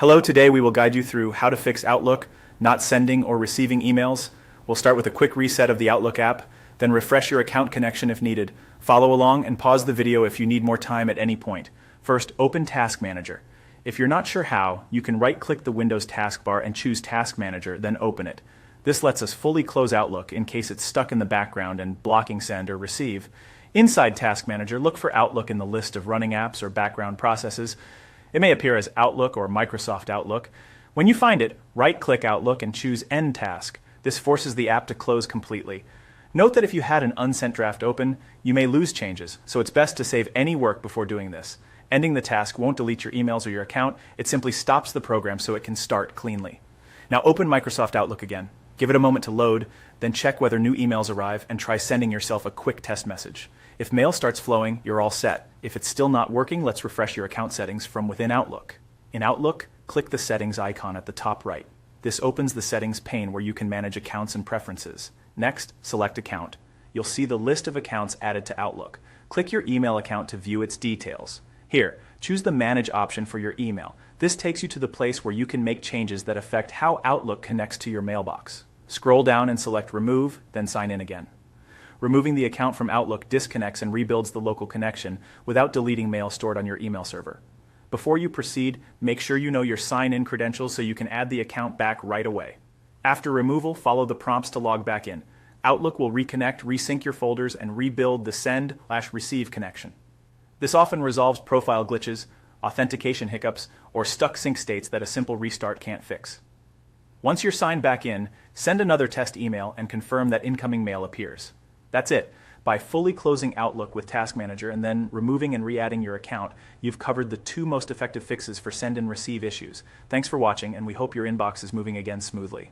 Hello, today we will guide you through how to fix Outlook not sending or receiving emails. We'll start with a quick reset of the Outlook app, then refresh your account connection if needed. Follow along and pause the video if you need more time at any point. First, open Task Manager. If you're not sure how, you can right-click the Windows taskbar and choose Task Manager, then open it. This lets us fully close Outlook in case it's stuck in the background and blocking send or receive. Inside Task Manager, look for Outlook in the list of running apps or background processes. It may appear as Outlook or Microsoft Outlook. When you find it, right-click Outlook and choose End Task. This forces the app to close completely. Note that if you had an unsent draft open, you may lose changes, so it's best to save any work before doing this. Ending the task won't delete your emails or your account. It simply stops the program so it can start cleanly. Now open Microsoft Outlook again. Give it a moment to load, then check whether new emails arrive and try sending yourself a quick test message. If mail starts flowing, you're all set. If it's still not working, let's refresh your account settings from within Outlook. In Outlook, click the Settings icon at the top right. This opens the Settings pane where you can manage accounts and preferences. Next, select Account. You'll see the list of accounts added to Outlook. Click your email account to view its details. Here, choose the Manage option for your email. This takes you to the place where you can make changes that affect how Outlook connects to your mailbox. Scroll down and select Remove, then sign in again. Removing the account from Outlook disconnects and rebuilds the local connection without deleting mail stored on your email server. Before you proceed, make sure you know your sign-in credentials so you can add the account back right away. After removal, follow the prompts to log back in. Outlook will reconnect, resync your folders, and rebuild the send/receive connection. This often resolves profile glitches, authentication hiccups, or stuck sync states that a simple restart can't fix. Once you're signed back in, send another test email and confirm that incoming mail appears. That's it. By fully closing Outlook with Task Manager and then removing and re-adding your account, you've covered the two most effective fixes for send and receive issues. Thanks for watching, and we hope your inbox is moving again smoothly.